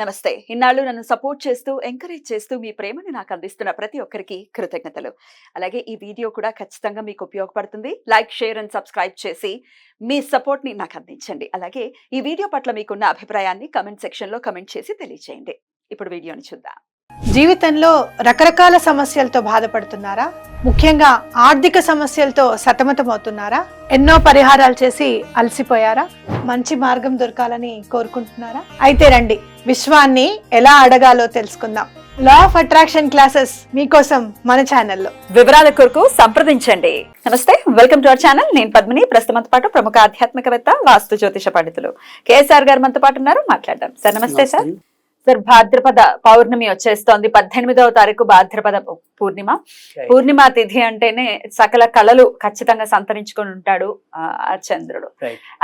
నమస్తే. ఇన్నాళ్ళు నన్ను సపోర్ట్ చేస్తూ, ఎంకరేజ్ చేస్తూ మీ ప్రేమని నాకు అందిస్తున్న ప్రతి ఒక్కరికి కృతజ్ఞతలు. అలాగే ఈ వీడియో కూడా ఖచ్చితంగా మీకు ఉపయోగపడుతుంది. లైక్, షేర్ అండ్ సబ్స్క్రైబ్ చేసి మీ సపోర్ట్‌ని నాకు అందించండి. అలాగే ఈ వీడియో పట్ల మీకున్న అభిప్రాయాన్ని కామెంట్ సెక్షన్‌లో కామెంట్ చేసి తెలియజేయండి. ఇప్పుడు వీడియోని చూద్దాం. జీవితంలో రకరకాల సమస్యలతో బాధపడుతున్నారా? ముఖ్యంగా ఆర్థిక సమస్యలతో సతమతమవుతున్నారా? ఎన్నో పరిహారాలు చేసి అలసిపోయారా? మంచి మార్గం దొరకాలని కోరుకుంటున్నారా? అయితే రండి, విశ్వాన్ని ఎలా అడగాలో తెలుసుకుందాం. లా ఆఫ్ అట్రాక్షన్ క్లాసెస్ మీకోసం మన ఛానల్లో. వివరాల కొరకు సంప్రదించండి. నమస్తే, వెల్కమ్ టు అవర్ ఛానల్. నేను పద్మిని. ప్రస్తుతంతో పాటు ప్రముఖ ఆధ్యాత్మికవేత్త, వాస్తు జ్యోతిష పండితులు కేఎస్ఆర్ గారు మనతో పాటు ఉన్నారు. మాట్లాడదాం. సార్ నమస్తే. సార్ భాద్రపద పౌర్ణమి వచ్చేస్తోంది. 18వ తారీఖు భాద్రపద పూర్ణిమ. పూర్ణిమ తిథి అంటేనే సకల కళలు ఖచ్చితంగా సంతరించుకొని ఉంటాడు ఆ చంద్రుడు.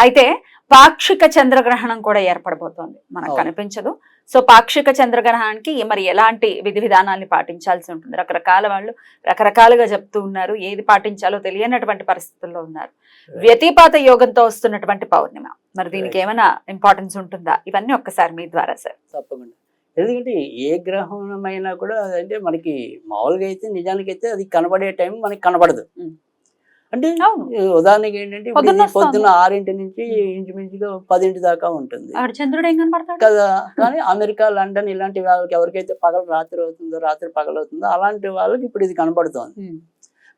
అయితే పాక్షిక చంద్రగ్రహణం కూడా ఏర్పడబోతోంది, మనకు కనిపించదు. సో పాక్షిక చంద్రగ్రహణానికి మరి ఎలాంటి విధి విధానాన్ని పాటించాల్సి ఉంటుంది? రకరకాల వాళ్ళు రకరకాలుగా చెప్తూ ఉన్నారు. ఏది పాటించాలో తెలియనటువంటి పరిస్థితుల్లో ఉన్నారు. వ్యతిపాత యోగంతో వస్తున్నటువంటి పౌర్ణిమ, మరి దీనికి ఏమైనా ఇంపార్టెన్స్ ఉంటుందా? ఇవన్నీ ఒక్కసారి మీ ద్వారా సార్. తప్పకుండా. ఎందుకంటే ఏ గ్రహణమైనా కూడా అంటే మనకి మామూలుగా అయితే నిజానికైతే అది కనబడే టైం మనకి కనబడదు. అంటే ఉదాహరణకి ఏంటంటే పొద్దున్న 6 నుంచి ఇంచుమించుగా 10 దాకా ఉంటుంది చంద్రుడు ఏం కనబడతాడు కదా. కానీ అమెరికా, లండన్ ఇలాంటి వాళ్ళకి ఎవరికైతే పగలు రాత్రి అవుతుందో, రాత్రి పగలు అవుతుందో అలాంటి వాళ్ళకి ఇప్పుడు ఇది కనబడుతోంది.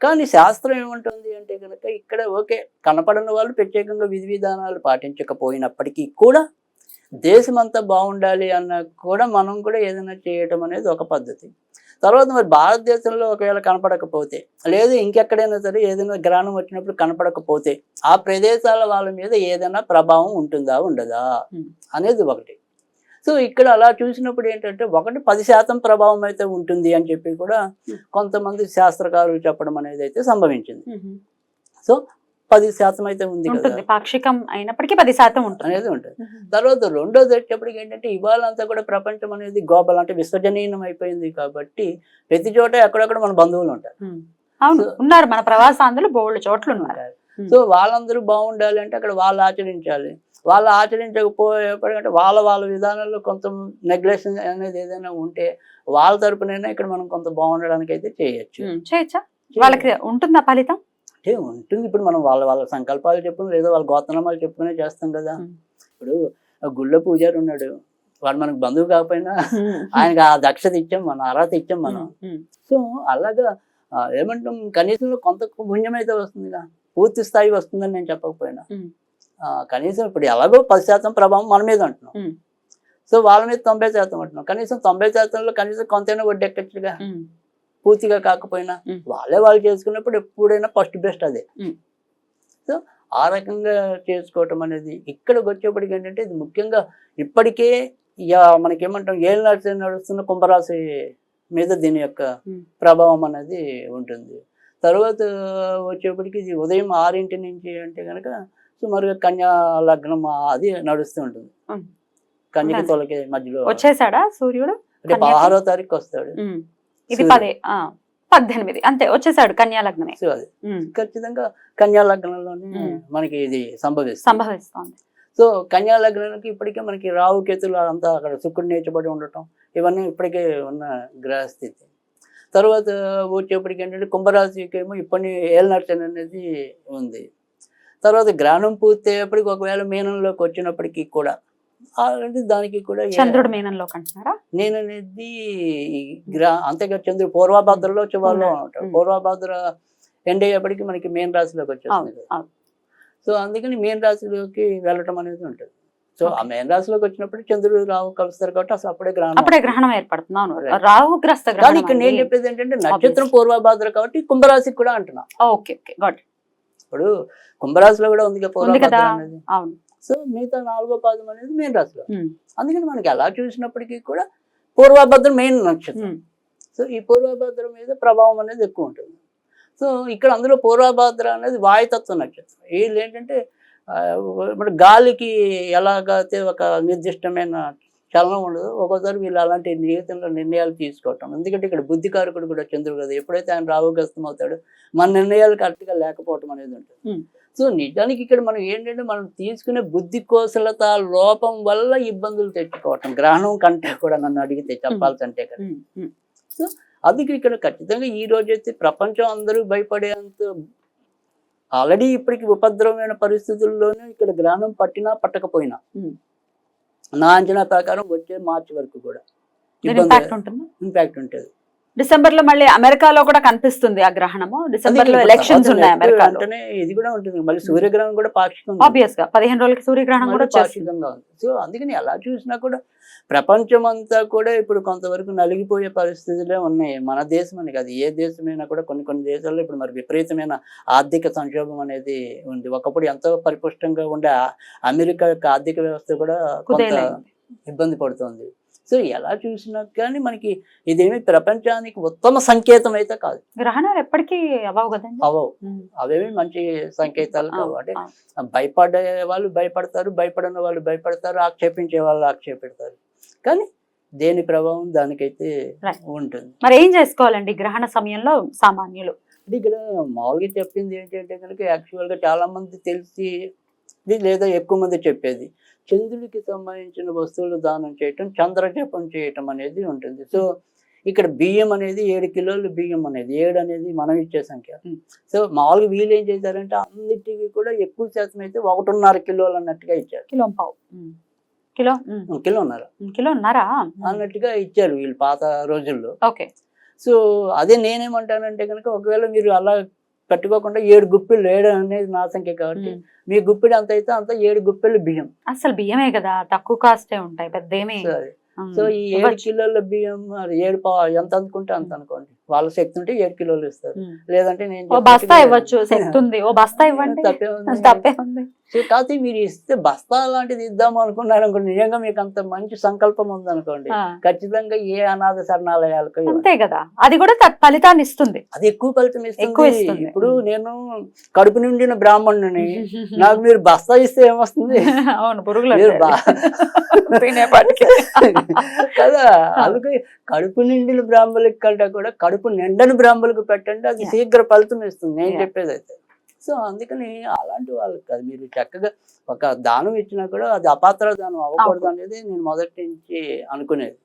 కానీ శాస్త్రం ఏమంటుంది అంటే కనుక ఇక్కడ ఓకే, కనపడని వాళ్ళు ప్రత్యేకంగా విధి విధానాలు పాటించకపోయినప్పటికీ కూడా దేశమంతా బాగుండాలి అన్న కూడా మనం కూడా ఏదైనా చేయటం అనేది ఒక పద్ధతి. తర్వాత మరి భారతదేశంలో ఒకవేళ కనపడకపోతే, లేదు ఇంకెక్కడైనా సరే ఏదైనా గ్రహణం వచ్చినప్పుడు కనపడకపోతే ఆ ప్రదేశాల వాళ్ళ మీద ఏదైనా ప్రభావం ఉంటుందా ఉండదా అనేది ఒకటి. సో ఇక్కడ అలా చూసినప్పుడు ఏంటంటే 10% ప్రభావం అయితే ఉంటుంది అని చెప్పి కూడా కొంతమంది శాస్త్రకారులు చెప్పడం అనేది అయితే సంభవించింది. సో 10% అయితే ఉంది కదా, పాక్షికం అయినప్పటికీ 10% ఉంటుంది అనేది ఉంటుంది. తర్వాత రెండోది వచ్చేప్పటికి ఏంటంటే ఇవాళ అంతా కూడా ప్రపంచం అనేది గ్లోబల్ అంటే విశ్వజనీయం అయిపోయింది కాబట్టి ప్రతి చోట ఎక్కడెక్కడ మన బంధువులు ఉంటారు, ఉన్నారు, మన ప్రవాసాంధ్రులు బోల్డ్ చోట్ల ఉన్నారు. సో వాళ్ళందరూ బాగుండాలి అంటే అక్కడ వాళ్ళు ఆచరించాలి. వాళ్ళు ఆచరించకపోయేప్పటికంటే వాళ్ళ విధానాల్లో కొంత నెగ్లెక్షన్ అనేది ఏదైనా ఉంటే వాళ్ళ తరపునైనా ఇక్కడ మనం కొంత బాగుండడానికి అయితే చేయొచ్చా? వాళ్ళకి ఉంటుందా ఫలితం? అంటే ఉంటుంది. ఇప్పుడు మనం వాళ్ళ సంకల్పాలు చెప్పుకుని లేదా వాళ్ళ గోత్రనామాలు చెప్పుకునే చేస్తాం కదా. ఇప్పుడు గుళ్ళో పూజారి ఉన్నాడు, వాడు మనకు బంధువు కాకపోయినా ఆయనకి ఆ దక్షత ఇచ్చాం, మనం అర్హత ఇచ్చాం మనం. సో అలాగా ఏమంటాం, కనీసంలో కొంత పుణ్యం అయితే వస్తుందిగా, పూర్తి స్థాయి వస్తుందని నేను చెప్పకపోయినా కనీసం ఇప్పుడు ఎలాగో 10% ప్రభావం మన మీద అంటున్నాం. సో వాళ్ళ మీద 90% అంటున్నాం. కనీసం 90%లో కనీసం కొంతైనా వడ్డెక్కచ్చుగా, పూర్తిగా కాకపోయినా వాళ్ళు చేసుకున్నప్పుడు ఎప్పుడైనా ఫస్ట్ బెస్ట్ అదే. సో ఆ రకంగా చేసుకోవటం అనేది ఇక్కడికి వచ్చేప్పటికి ఏంటంటే ఇది ముఖ్యంగా ఇప్పటికే మనకేమంటాం ఏళ్ళ నడుస్తున్న కుంభరాశి మీద దీని యొక్క ప్రభావం అనేది ఉంటుంది. తర్వాత వచ్చేప్పటికి ఇది ఉదయం 6 నుంచి అంటే కనుక సుమారుగా కన్యా లగ్నం అది నడుస్తూ ఉంటుంది. కన్యకి తొలకే మధ్యలో వచ్చేసాడా సూర్యుడు? అంటే 16వ తారీఖు వస్తాడు. ఇది 18 అంతే వచ్చేసాడు కన్యా లగ్నమే. సో అది ఖచ్చితంగా కన్యా లగ్నంలోనే మనకి ఇది సంభవిస్తుంది. సో కన్యా లగ్నానికి ఇప్పటికే మనకి రాహు కేతులు అంతా అక్కడ శుక్రుడు నేర్చబడి ఉండటం ఇవన్నీ ఇప్పటికే ఉన్న గ్రహస్థితి. తర్వాత వచ్చేప్పటికి ఏంటంటే కుంభరాశికి ఏమో ఇప్పటి ఏళ్ళనర్చన అనేది ఉంది. తర్వాత గ్రహణం పూర్తి అయ్యేప్పటికి ఒకవేళ మీనంలోకి వచ్చినప్పటికీ కూడా దానికి కూడా చంద్రుడు మీనంలో కంటున్నారా? నేను అనేది అంతేగా చంద్రుడు పూర్వభద్రలో చివరిలో ఉంటాడు. పూర్వభద్ర ఎండ్ అయ్యేప్పటికి మనకి మీన రాశిలోకి వచ్చేస్తుంది కదా. సో అందుకని మీన రాశిలోకి వెళ్ళటం అనేది ఉంటుంది. సో ఆ మీన రాశిలోకి వచ్చినప్పుడు చంద్రుడు రాహు కలుస్తారు కాబట్టి అసలు అప్పుడే గ్రహణం ఏర్పడుతుంది. రాహుగ్రస్త కానీ ఇక్కడ నేను చెప్పేది ఏంటంటే నక్షత్రం పూర్వభద్ర కాబట్టి కుంభరాశికి కూడా అంటున్నా. ఇప్పుడు కుంభరాశిలో కూడా ఉంది పూర్వభద్ర అనేది. సో మిగతా 4వ పాదం అనేది మీన రాశిలో. అందుకని మనకి ఎలా చూసినప్పటికీ కూడా పూర్వభద్ర మెయిన్ నక్షత్రం. సో ఈ పూర్వభద్ర మీద ప్రభావం అనేది ఎక్కువ ఉంటుంది. సో ఇక్కడ అందులో పూర్వభద్ర అనేది వాయుతత్వ నక్షత్రం. వీళ్ళు ఏంటంటే మన గాలికి ఎలాగైతే ఒక నిర్దిష్టమైన చలనం ఉండదు, ఒక్కోసారి వీళ్ళు అలాంటి జీవితంలో నిర్ణయాలు తీసుకోవటం. ఎందుకంటే ఇక్కడ బుద్ధికారకుడు కూడా చంద్రుడు కదా, ఎప్పుడైతే ఆయన రాహుగ్రస్తం అవుతాడు మన నిర్ణయాలు కరెక్ట్గా లేకపోవటం అనేది ఉంటుంది. సో నిజానికి ఇక్కడ మనం ఏంటంటే మనం తీసుకునే బుద్ధి కోసలత లోపం వల్ల ఇబ్బందులు తెచ్చుకోవటం గ్రహణం కంటే కూడా నన్ను అడిగితే చెప్పాల్సింటే కదా. సో అందుకే ఇక్కడ ఖచ్చితంగా ఈ రోజైతే ప్రపంచం అందరూ భయపడేంత ఆల్రెడీ ఇప్పటికి ఉపద్రవమైన పరిస్థితుల్లోనే ఇక్కడ గ్రహణం పట్టినా పట్టకపోయినా నా అంచనా ప్రకారం వచ్చే మార్చి వరకు కూడా ఇంపాక్ట్ ఉంటుంది. డిసెంబర్ లో మళ్ళీ అమెరికాలో కూడా కనిపిస్తుంది ఆ గ్రహణము. డిసెంబర్ లో ఎలక్షన్స్ ఉన్నాయి అమెరికాలో. ఇది కూడా ఉంటుంది. మళ్ళీ సూర్యగ్రహణం కూడా పాక్షికంగా ఆబ్వియస్ గా 15 రోజులకి సూర్యగ్రహణం కూడా పాక్షికంగా ఉంది. సో అందుకని ఎలా చూసినా కూడా ప్రపంచం అంతా కూడా ఇప్పుడు కొంతవరకు నలిగిపోయే పరిస్థితులే ఉన్నాయి. మన దేశం అని కాదు, ఏ దేశమైనా కూడా కొన్ని దేశాల్లో ఇప్పుడు మరి విపరీతమైన ఆర్థిక సంక్షోభం అనేది ఉంది. ఒకప్పుడు ఎంతో పరిపుష్టంగా ఉండే అమెరికా యొక్క ఆర్థిక వ్యవస్థ కూడా కొంత ఇబ్బంది పడుతుంది. సో ఎలా చూసినా కానీ మనకి ఇదేమి ప్రపంచానికి ఉత్తమ సంకేతం అయితే కాదు. గ్రహణాలు ఎప్పటికీ అవ్వవు కదండి. అవేమి మంచి సంకేతాలు కావు. అంటే భయపడే వాళ్ళు భయపడతారు, భయపడని వాళ్ళు భయపడతారు, ఆక్షేపించే వాళ్ళు ఆక్షేపిస్తారు. కానీ దేని ప్రభావం దానికైతే ఉంటుంది. మరి ఏం చేసుకోవాలండి గ్రహణ సమయంలో సామాన్యులు? అంటే ఇక్కడ మామూలుగా చెప్పింది ఏంటంటే కనుక యాక్చువల్గా చాలా మంది తెలిసి లేదా ఎక్కువ మంది చెప్పేది చంద్రుడికి సంబంధించిన వస్తువులు దానం చేయటం, చంద్రజపం చేయటం అనేది ఉంటుంది. సో ఇక్కడ బియ్యం అనేది 7 కిలోలు బియ్యం అనేది 7 అనేది మనం ఇచ్చే సంఖ్య. సో మామూలుగా వీళ్ళు ఏం చేశారంటే అన్నిటికీ కూడా ఎక్కువ శాతం అయితే 1.5 కిలోలు అన్నట్టుగా ఇచ్చారు. కిలోన్నర అన్నట్టుగా ఇచ్చారు వీళ్ళు పాత రోజుల్లో. ఓకే. సో అదే నేనేమంటానంటే కనుక ఒకవేళ మీరు అలా పెట్టుకోకుండా 7 గుప్పిళ్ళు 7 అనేది నా సంఖ్య కాబట్టి మీ గుప్పిడి అంత అయితే అంత 7 గుప్పిళ్ళు బియ్యం. అసలు బియ్యమే కదా, తక్కువ కాస్టే ఉంటాయి, పెద్ద ఏమే. సో ఈ 7 కిలోల బియ్యం 7 ఎంత అనుకుంటే అంత అనుకోండి. వాళ్ళ శక్తి ఉంటే 7 కిలోలు ఇస్తారు, లేదంటే నేను బస్తా ఇవ్వచ్చు, శక్తి ఉంది ఓ బస్తా ఇవ్వండి, తప్పే ఉంది. సో కాకపోతే మీరు ఇస్తే బస్తా లాంటిది ఇద్దాము అనుకున్నారు అనుకోండి, నిజంగా మీకు అంత మంచి సంకల్పం ఉందనుకోండి, ఖచ్చితంగా ఏ అనాథ శరణాలయాలకు అంతే కదా, అది కూడా ఫలితాన్ని ఇస్తుంది, అది ఎక్కువ ఫలితం ఇస్తుంది. ఇప్పుడు నేను కడుపు నిండిన బ్రాహ్మణుని, నాకు మీరు బస్తా ఇస్తే ఏమొస్తుంది? అవును, పురుగులు కదా. అందుకే కడుపు నిండిన బ్రాహ్మణులకి కంటే కూడా కడుపు నిండని బ్రాహ్మణులకు పెట్టండి, అది శీఘ్ర ఫలితం ఇస్తుంది నేను చెప్పేది అయితే. సో అందుకని అలాంటి వాళ్ళకి కాదు, మీరు చక్కగా ఒక దానం ఇచ్చినా కూడా అది అపాత్ర దానం అవ్వకూడదు అనేది నేను మొదటి నుంచి అనుకునేది.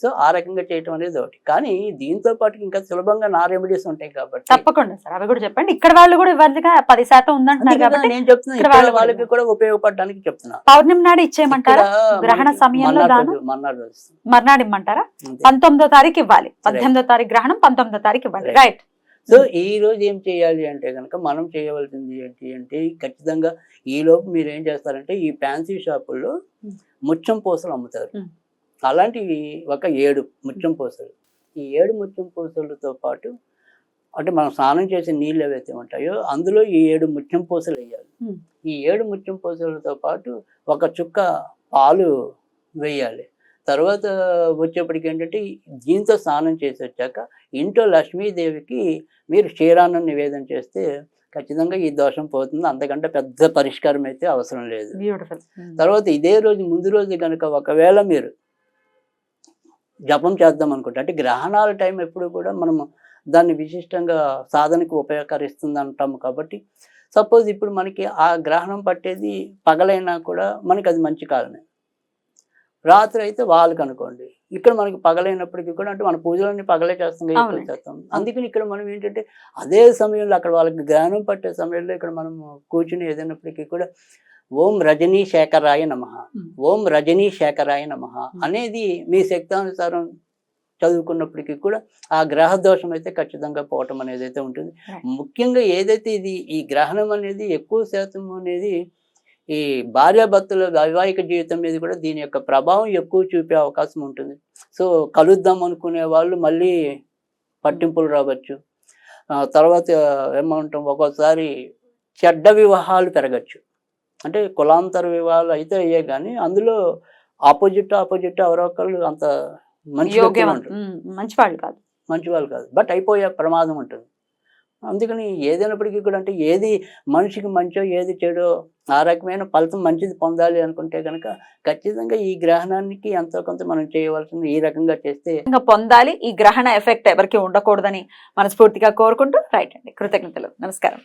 సో ఆ రకంగా చేయటం అనేది ఒకటి. కానీ దీంతో పాటు ఇంకా సులభంగా నా రెమెడీస్ ఉంటాయి కాబట్టి తప్పకుండా సార్ అవి కూడా చెప్పండి. ఇక్కడ వాళ్ళు కూడా ఇవ్వాలిగా 10% ఉందంటున్నారు కాబట్టి నేను చెప్తున్నా, వాళ్ళకి కూడా ఉపయోగపడడానికి చెప్తున్నా. పౌర్ణమి నాడు ఇచ్చేయమంటారా? గ్రహణ సమయంలో మర్నాడు ఇమ్మంటారా? 19వ తారీఖు ఇవ్వాలి, 18వ తారీఖు గ్రహణం, 19వ తారీఖు ఇవ్వాలి, రైట్. సో ఈ రోజు ఏం చేయాలి అంటే కనుక మనం చేయవలసింది ఏంటి అంటే ఖచ్చితంగా ఈ లోపు మీరు ఏం చేస్తారంటే ఈ ఫ్యాన్సీ షాపుల్లో ముత్యం పూసలు అమ్ముతారు. అలాంటివి ఒక 7 ముత్యం పూసలు, ఈ 7 ముత్యం పూసలతో పాటు అంటే మనం స్నానం చేసే నీళ్ళు ఏవైతే ఉంటాయో అందులో ఈ 7 ముత్యం పూసలు వేయాలి. ఈ 7 ముత్యం పూసలతో పాటు ఒక చుక్క పాలు వేయాలి. తర్వాత వచ్చేప్పటికి ఏంటంటే దీంతో స్నానం చేసి వచ్చాక ఇంట్లో లక్ష్మీదేవికి మీరు క్షీరాన్నం నివేదన చేస్తే ఖచ్చితంగా ఈ దోషం పోతుంది, అంతకంటే పెద్ద పరిష్కారం అయితే అవసరం లేదు. తర్వాత ఇదే రోజు ముందు రోజు కనుక ఒకవేళ మీరు జపం చేద్దాం అనుకుంటే, అంటే గ్రహణాల టైం ఎప్పుడు కూడా మనము దాన్ని విశిష్టంగా సాధనకు ఉపయోగకరిస్తుంది అంటాము కాబట్టి సపోజ్ ఇప్పుడు మనకి ఆ గ్రహణం పట్టేది పగలైనా కూడా మనకి అది మంచి కాలమే, రాత్రి అయితే వాళ్ళకి అనుకోండి. ఇక్కడ మనకి పగలైనప్పటికీ కూడా అంటే మన పూజలన్నీ పగలే చేస్తాం. అందుకని ఇక్కడ మనం ఏంటంటే అదే సమయంలో అక్కడ వాళ్ళకి గ్రహణం పట్టే సమయంలో ఇక్కడ మనం కూర్చుని ఏదైనప్పటికీ కూడా ఓం రజనీ శేఖరాయ నమః, ఓం రజనీ శేఖరాయ నమః అనేది మీ శక్తానుసారం చదువుకున్నప్పటికీ కూడా ఆ గ్రహ దోషం అయితే ఖచ్చితంగా పోవటం అనేది అయితే ఉంటుంది. ముఖ్యంగా ఏదైతే ఈ గ్రహణం అనేది ఎక్కువ శాతం అనేది ఈ భార్యాభర్తల వైవాహిక జీవితం మీద కూడా దీని యొక్క ప్రభావం ఎక్కువ చూపే అవకాశం ఉంటుంది. సో కలుద్దాం అనుకునే వాళ్ళు మళ్ళీ పట్టింపులు రావచ్చు. తర్వాత ఏమంటాం, ఒక్కోసారి చెడ్డ వివాహాలు పెరగచ్చు. అంటే కులాంతర వివాహాలు అయితే అయ్యే కానీ అందులో ఆపోజిట్ ఎవరో ఒకళ్ళు అంత మంచివాళ్ళు కాదు, బట్ అయిపోయే ప్రమాదం ఉంటుంది. అందుకని ఏదైనప్పటికీ కూడా అంటే ఏది మనిషికి మంచో ఏది చెడో ఆ రకమైన ఫలితం మంచిది పొందాలి అనుకుంటే కనుక ఖచ్చితంగా ఈ గ్రహణానికి ఎంతో కొంత మనం చేయవలసింది ఈ రకంగా చేస్తే పొందాలి. ఈ గ్రహణ ఎఫెక్ట్ ఎవరికి ఉండకూడదని మనస్ఫూర్తిగా కోరుకుంటూ రైట్ అండి, కృతజ్ఞతలు, నమస్కారం.